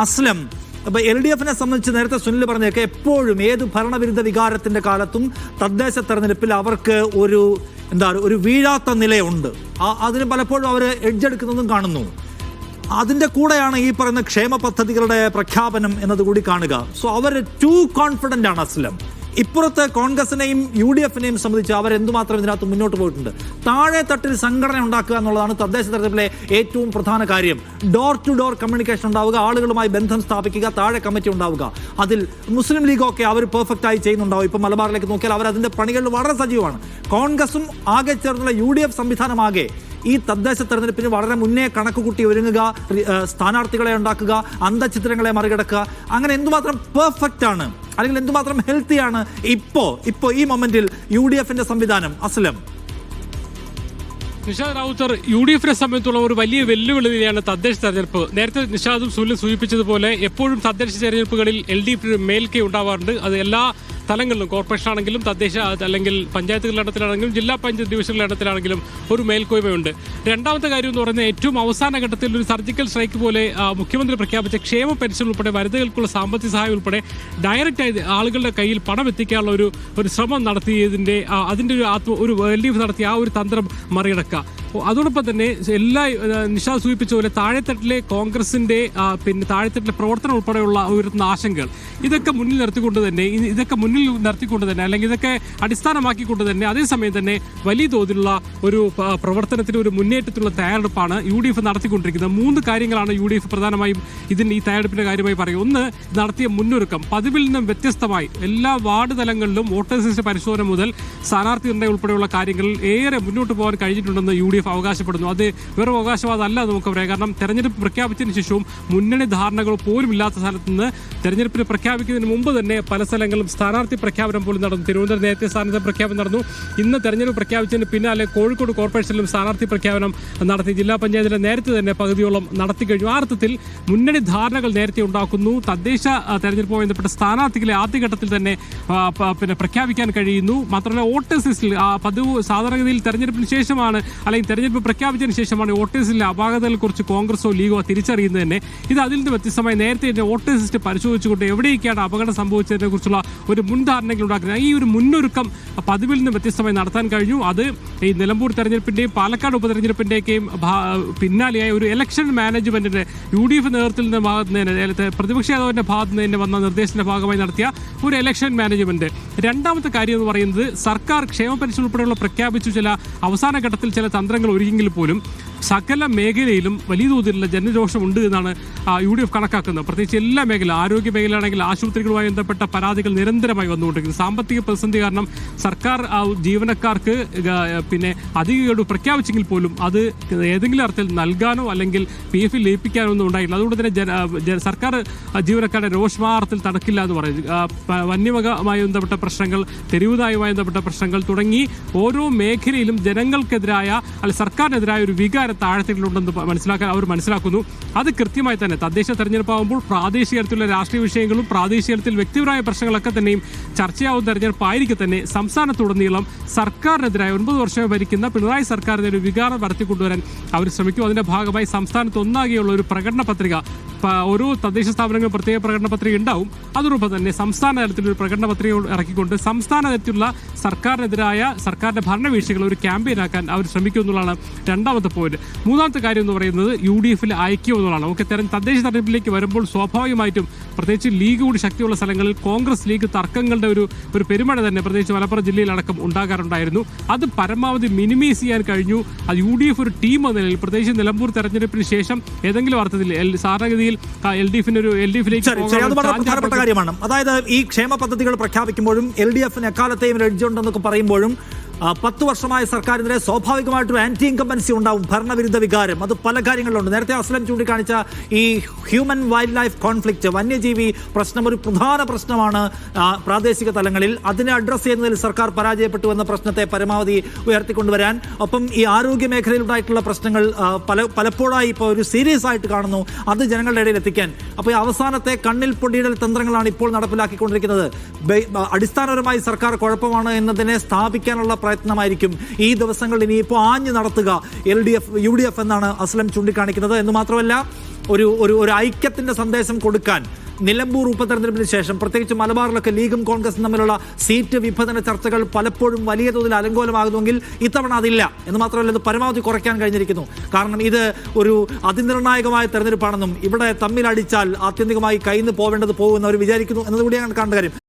അസ്ലം, അപ്പോൾ LDF-നെ സംബന്ധിച്ച് നേരത്തെ സുനിൽ പറഞ്ഞേക്കെ എപ്പോഴും ഏത് ഭരണവിരുദ്ധ വികാരത്തിന്റെ കാലത്തും തദ്ദേശ തെരഞ്ഞെടുപ്പിൽ അവർക്ക് ഒരു വീഴാത്ത നിലയുണ്ട്. അതിന് പലപ്പോഴും അവർ എഡ്ജെടുക്കുന്നതും കാണുന്നു. അതിന്റെ കൂടെയാണ് ഈ പറയുന്ന ക്ഷേമ പദ്ധതികളുടെ പ്രഖ്യാപനം എന്നതുകൂടി കാണുക. സോ അവർ ടു കോൺഫിഡന്റ് ആണ് അസ്ലം. ഇപ്പുറത്ത് കോൺഗ്രസിനെയും UDF-നെയും സംബന്ധിച്ച് അവർ എന്തുമാത്രം ഇതിനകത്ത് മുന്നോട്ട് പോയിട്ടുണ്ട്. താഴെ തട്ടിൽ സംഘടന ഉണ്ടാക്കുക എന്നുള്ളതാണ് തദ്ദേശ തെരഞ്ഞെടുപ്പിലെ ഏറ്റവും പ്രധാന കാര്യം. ഡോർ ടു ഡോർ കമ്മ്യൂണിക്കേഷൻ ഉണ്ടാവുക, ആളുകളുമായി ബന്ധം സ്ഥാപിക്കുക, താഴെ കമ്മിറ്റി ഉണ്ടാവുക. അതിൽ മുസ്ലിം ലീഗൊക്കെ അവർ പെർഫെക്റ്റ് ആയി ചെയ്യുന്നുണ്ടാവും. ഇപ്പം മലബാറിലേക്ക് നോക്കിയാൽ അവർ അതിന്റെ പണികളിൽ വളരെ സജീവമാണ്. കോൺഗ്രസും ആകെ ചേർന്നുള്ള UDF സംവിധാനമാകെ ഈ തദ്ദേശ തെരഞ്ഞെടുപ്പിന് വളരെ മുന്നേ കണക്കുകൂട്ടി ഒരുങ്ങുക, സ്ഥാനാർത്ഥികളെ ഉണ്ടാക്കുക, അന്തചിത്രങ്ങളെ മറികടക്കുക, അങ്ങനെ എന്തുമാത്രം പെർഫെക്റ്റ് ആണ് അല്ലെങ്കിൽ എന്തുമാത്രം ഹെൽത്തിയാണ് ഇപ്പോ ഈ മൊമെന്റിൽ UDF-ന്റെ സംവിധാനം. അസ്ലം, നിഷാദ് റാവുത്തർ, UDF-നെ സംബന്ധിച്ചുള്ള ഒരു വലിയ വെല്ലുവിളിയാണ് തദ്ദേശ തെരഞ്ഞെടുപ്പ്. നേരത്തെ നിഷാദും സുനിലും സൂചിപ്പിച്ചതുപോലെ എപ്പോഴും തദ്ദേശ തെരഞ്ഞെടുപ്പുകളിൽ LDF മേൽക്കൈ ഉണ്ടാവാറുണ്ട്. അത് എല്ലാ തലങ്ങളിലും, കോർപ്പറേഷൻ ആണെങ്കിലും തദ്ദേശ അല്ലെങ്കിൽ പഞ്ചായത്തുകളുടെ ഇടത്തിലാണെങ്കിലും ജില്ലാ പഞ്ചായത്ത് ഡിവിഷനുകളുടെ ഇടത്തിലാണെങ്കിലും ഒരു മേൽക്കോയ്മയുണ്ട്. രണ്ടാമത്തെ കാര്യം എന്ന് പറയുന്നത് ഏറ്റവും അവസാന ഘട്ടത്തിൽ ഒരു സർജിക്കൽ സ്ട്രൈക്ക് പോലെ മുഖ്യമന്ത്രി പ്രഖ്യാപിച്ച ക്ഷേമ പെൻഷൻ ഉൾപ്പെടെ വനിതകൾക്കുള്ള സാമ്പത്തിക സഹായം ഉൾപ്പെടെ ഡയറക്റ്റായി ആളുകളുടെ കയ്യിൽ പണം എത്തിക്കാനുള്ള ഒരു ശ്രമം നടത്തിയതിൻ്റെ അതിൻ്റെ ഒരു LDF നടത്തിയ ആ ഒരു തന്ത്രം മറികടക്കുക. അതോടൊപ്പം തന്നെ നിഷാദ് സൂചിപ്പിച്ച പോലെ താഴെത്തട്ടിലെ കോൺഗ്രസിന്റെ പിന്നെ താഴെത്തട്ടിലെ പ്രവർത്തനം ഉൾപ്പെടെയുള്ള ഉയർത്തുന്ന ആശങ്കകൾ ഇതൊക്കെ മുന്നിൽ നിർത്തിക്കൊണ്ട് തന്നെ അല്ലെങ്കിൽ ഇതൊക്കെ അടിസ്ഥാനമാക്കിക്കൊണ്ട് തന്നെ അതേസമയം തന്നെ വലിയ തോതിലുള്ള ഒരു പ്രവർത്തനത്തിന് ഒരു മുന്നേറ്റത്തിലുള്ള തയ്യാറെടുപ്പാണ് UDF നടത്തിക്കൊണ്ടിരിക്കുന്നത്. 3 കാര്യങ്ങളാണ് UDF പ്രധാനമായും ഈ തയ്യാറെടുപ്പിന്റെ കാര്യമായി പറയും. ഒന്ന്, നടത്തിയ മുന്നൊരുക്കം പതിവിൽ നിന്നും വ്യത്യസ്തമായി എല്ലാ വാർഡ് തലങ്ങളിലും വോട്ടേഴ്സ് ലിസ്റ്റ് പരിശോധന മുതൽ സ്ഥാനാർത്ഥി നിർണ്ണയം ഉൾപ്പെടെയുള്ള കാര്യങ്ങളിൽ ഏറെ മുന്നോട്ട് പോകാൻ കഴിഞ്ഞിട്ടുണ്ടെന്ന് UDF അവകാശപ്പെടുന്നു. അത് വെറും അവകാശവാദമല്ല നമുക്ക് പറയാം. കാരണം തെരഞ്ഞെടുപ്പ് പ്രഖ്യാപിച്ചതിന് ശേഷവും മുന്നണി ധാരണകൾ പോലും ഇല്ലാത്ത സ്ഥലത്ത് നിന്ന് തെരഞ്ഞെടുപ്പിന് പ്രഖ്യാപിക്കുന്നതിന് മുമ്പ് തന്നെ പല സ്ഥലങ്ങളിലും സ്ഥാനാർത്ഥി പ്രഖ്യാപനം പോലും നടന്നു. തിരുവനന്തപുരം നേരത്തെ സ്ഥാനാർത്ഥി പ്രഖ്യാപനം നടന്നു. ഇന്ന് തെരഞ്ഞെടുപ്പ് പ്രഖ്യാപിച്ചതിന് പിന്നാലെ കോഴിക്കോട് കോർപ്പറേഷനിലും സ്ഥാനാർത്ഥി പ്രഖ്യാപനം നടത്തി. ജില്ലാ പഞ്ചായത്തിലെ നേരത്തെ തന്നെ പകുതിയോളം നടത്തി കഴിഞ്ഞു. ആ അർത്ഥത്തിൽ മുന്നണി ധാരണകൾ നേരത്തെ ഉണ്ടാക്കുന്നു. തദ്ദേശ തെരഞ്ഞെടുപ്പുമായി ബന്ധപ്പെട്ട സ്ഥാനാർത്ഥികളെ ആദ്യഘട്ടത്തിൽ തന്നെ പ്രഖ്യാപിക്കാൻ കഴിയുന്നു. മാത്രമല്ല വോട്ടേഴ്സ് ലിസ്റ്റിൽ പതിവ് സാധാരണഗതിയിൽ തെരഞ്ഞെടുപ്പിന് ശേഷമാണ് അല്ലെങ്കിൽ തെരഞ്ഞെടുപ്പ് പ്രഖ്യാപിച്ചതിന് ശേഷമാണ് വോട്ടേഴ്സ് ലിസ്റ്റിലെ അപാകതകളെക്കുറിച്ച് കോൺഗ്രസോ ലീഗോ തിരിച്ചറിയുന്നത് തന്നെ. ഇത് അതിൽ നിന്ന് വ്യത്യസ്തമായി നേരത്തെ തന്നെ വോട്ടേഴ്സ് ലിസ്റ്റ് പരിശോധിച്ചുകൊണ്ട് എവിടേക്കാണ് അപകടം സംഭവിച്ചതിനെ കുറിച്ചുള്ള ഒരു മുൻധാരണകൾ ഉണ്ടാക്കുന്നത്. ഈ ഒരു മുന്നൊരുക്കം പതിവിൽ നിന്ന് വ്യത്യസ്തമായി നടത്താൻ കഴിഞ്ഞു. അത് ഈ നിലമ്പൂർ തെരഞ്ഞെടുപ്പിന്റെയും പാലക്കാട് ഉപതെരഞ്ഞെടുപ്പിന്റെയും പിന്നാലെയായ ഒരു ഇലക്ഷൻ മാനേജ്മെന്റിന്റെ UDF നേതൃത്വത്തിൽ നിന്ന് പ്രതിപക്ഷ നേതാവിന്റെ ഭാഗത്ത് നിന്ന് വന്ന നിർദ്ദേശത്തിന്റെ ഭാഗമായി നടത്തിയ ഒരു ഇലക്ഷൻ മാനേജ്മെന്റ്. രണ്ടാമത്തെ കാര്യം എന്ന് പറയുന്നത് സർക്കാർ ക്ഷേമ പെൻഷൻ ഉൾപ്പെടെയുള്ള പ്രഖ്യാപിച്ചു ചില അവസാന ഘട്ടത്തിൽ ചില തന്ത്രങ്ങൾ ഒരുങ്ങിയെങ്കിൽ പോലും സകല മേഖലയിലും വലിയ തോതിലുള്ള ജനരോഷം ഉണ്ട് എന്നാണ് UDF കണക്കാക്കുന്നത്. പ്രത്യേകിച്ച് എല്ലാ മേഖല, ആരോഗ്യ മേഖലയാണെങ്കിൽ ആശുപത്രികളുമായി ബന്ധപ്പെട്ട പരാതികൾ നിരന്തരമായി വന്നുകൊണ്ടിരിക്കുന്നു. സാമ്പത്തിക പ്രതിസന്ധി കാരണം സർക്കാർ ജീവനക്കാർക്ക് അധിക ഗഡു പ്രഖ്യാപിച്ചെങ്കിൽ പോലും അത് ഏതെങ്കിലും അർത്ഥത്തിൽ നൽകാനോ അല്ലെങ്കിൽ PF ലയിപ്പിക്കാനോ ഒന്നും ഉണ്ടായില്ല. അതുകൊണ്ട് തന്നെ സർക്കാർ ജീവനക്കാരുടെ രോഷമാർത്ഥത്തിൽ തടക്കില്ല എന്ന് പറയുന്നത്. വന്യമൃഗവുമായി ബന്ധപ്പെട്ട പ്രശ്നങ്ങൾ, തെരുവുനായുമായി ബന്ധപ്പെട്ട പ്രശ്നങ്ങൾ തുടങ്ങി ഓരോ മേഖലയിലും ജനങ്ങൾക്കെതിരായ അല്ലെങ്കിൽ സർക്കാരിനെതിരായ ഒരു വികാരം താഴത്തിലുണ്ടെന്ന് അവർ മനസ്സിലാക്കുന്നു. അത് കൃത്യമായി തന്നെ തദ്ദേശ തെരഞ്ഞെടുപ്പാകുമ്പോൾ പ്രാദേശിക തലത്തിലുള്ള രാഷ്ട്രീയ വിഷയങ്ങളും പ്രാദേശിക തലത്തിൽ വ്യക്തിപരമായ പ്രശ്നങ്ങളൊക്കെ തന്നെയും ചർച്ചയാവുന്ന തെരഞ്ഞെടുപ്പായിരിക്കെ തന്നെ സംസ്ഥാനത്തുടനീളം സർക്കാരിനെതിരായ 9 വർഷമായി ഭരിക്കുന്ന പിണറായി സർക്കാരിന്റെ ഒരു വികാരം വളർത്തിക്കൊണ്ടുവരാൻ അവർ ശ്രമിക്കും. അതിന്റെ ഭാഗമായി സംസ്ഥാനത്ത് ഒന്നാകെയുള്ള ഒരു പ്രകടന പത്രിക, ഓരോ തദ്ദേശ സ്ഥാപനങ്ങളും പ്രത്യേക പ്രകടന പത്രിക ഉണ്ടാവും. അതോടൊപ്പം തന്നെ സംസ്ഥാന തലത്തിൽ ഒരു പ്രകടന പത്രിക ഇറക്കിക്കൊണ്ട് സംസ്ഥാന തലത്തിലുള്ള സർക്കാരിനെതിരായ സർക്കാരിന്റെ ഭരണവീഴ്ചകൾ ഒരു ക്യാമ്പയിനാക്കാൻ അവർ ശ്രമിക്കും എന്നുള്ളതാണ് രണ്ടാമത്തെ പോയിന്റ്. മൂന്നാമത്തെ കാര്യം എന്ന് പറയുന്നത് UDF-ൽ ഐക്യം എന്നുള്ളതാണ്. നമുക്ക് തദ്ദേശ തെരഞ്ഞെടുപ്പിലേക്ക് വരുമ്പോൾ സ്വാഭാവികമായിട്ടും പ്രത്യേകിച്ച് ലീഗ് കൂടി ശക്തിയുള്ള സ്ഥലങ്ങളിൽ കോൺഗ്രസ് ലീഗ് തർക്കങ്ങളുടെ ഒരു പെരുമഴ തന്നെ പ്രത്യേകിച്ച് മലപ്പുറം ജില്ലയിലടക്കം ഉണ്ടാകാറുണ്ടായിരുന്നു. അത് പരമാവധി മിനിമൈസ് ചെയ്യാൻ കഴിഞ്ഞു. അത് UDF ഒരു ടീം എന്ന നിലയിൽ പ്രത്യേകിച്ച് നിലമ്പൂർ തെരഞ്ഞെടുപ്പിന് ശേഷം ഏതെങ്കിലും അർത്ഥത്തിൽ സാധാരണഗതിയിൽ LDF-ലേക്ക് പ്രധാനപ്പെട്ട കാര്യമാണ്. അതായത് ഈ ക്ഷേമ പദ്ധതികൾ പ്രഖ്യാപിക്കുമ്പോഴും LDF-ന് എക്കാലത്തെയും ഒരു എഡ്ജ് ഉണ്ടെന്നൊക്കെ പറയുമ്പോഴും 10 വർഷമായ സർക്കാരിനെതിരെ സ്വാഭാവികമായിട്ടും ആന്റി ഇൻകംബൻസി ഉണ്ടാവും, ഭരണവിരുദ്ധ വികാരം. അത് പല കാര്യങ്ങളിലുണ്ട്. നേരത്തെ അസ്ലം ചൂണ്ടിക്കാണിച്ച ഈ ഹ്യൂമൻ വൈൽഡ് ലൈഫ് കോൺഫ്ലിക്റ്റ്, വന്യജീവി പ്രശ്നം ഒരു പ്രധാന പ്രശ്നമാണ് പ്രാദേശിക തലങ്ങളിൽ. അതിനെ അഡ്രസ്സ് ചെയ്യുന്നതിൽ സർക്കാർ പരാജയപ്പെട്ടു എന്ന പ്രശ്നത്തെ പരമാവധി ഉയർത്തിക്കൊണ്ടുവരാൻ, ഒപ്പം ഈ ആരോഗ്യ മേഖലയിലുണ്ടായിട്ടുള്ള പ്രശ്നങ്ങൾ പലപ്പോഴായി ഇപ്പോൾ ഒരു സീരിയസ് ആയിട്ട് കാണുന്നു, അത് ജനങ്ങളുടെ ഇടയിൽ എത്തിക്കാൻ. അപ്പോൾ ഈ അവസാനത്തെ കണ്ണിൽ പൊടിയിടൽ തന്ത്രങ്ങളാണ് ഇപ്പോൾ നടപ്പിലാക്കിക്കൊണ്ടിരിക്കുന്നത്. അടിസ്ഥാനപരമായി സർക്കാർ കുഴപ്പമാണ് എന്നതിനെ സ്ഥാപിക്കാനുള്ള പ്രയത്നമായിരിക്കും ഈ ദിവസങ്ങളിൽ ഇനിയിപ്പോൾ ആഞ്ഞു നടത്തുക UDF എന്നാണ് അസ്ലം ചൂണ്ടിക്കാണിക്കുന്നത്. എന്ന് മാത്രമല്ല ഒരു ഒരു ഒരു ഐക്യത്തിന്റെ സന്ദേശം കൊടുക്കാൻ നിലമ്പൂർ ഉപതെരഞ്ഞെടുപ്പിന് ശേഷം പ്രത്യേകിച്ച് മലബാറിലൊക്കെ ലീഗും കോൺഗ്രസും തമ്മിലുള്ള സീറ്റ് വിഭജന ചർച്ചകൾ പലപ്പോഴും വലിയ തോതിൽ അലങ്കോലമാകുന്നുവെങ്കിൽ ഇത്തവണ അതില്ല എന്ന് മാത്രമല്ല ഇത് പരമാവധി കുറയ്ക്കാൻ കഴിഞ്ഞിരിക്കുന്നു. കാരണം ഇത് ഒരു അതിനിർണായകമായ തെരഞ്ഞെടുപ്പാണെന്നും ഇവിടെ തമ്മിലടിച്ചാൽ ആത്യന്തികമായി കയ്യിൽ നിന്ന് പോവേണ്ടത് പോകുമെന്ന് അവർ വിചാരിക്കുന്നു എന്നതുകൂടിയാണ് കാണേണ്ട കാര്യം.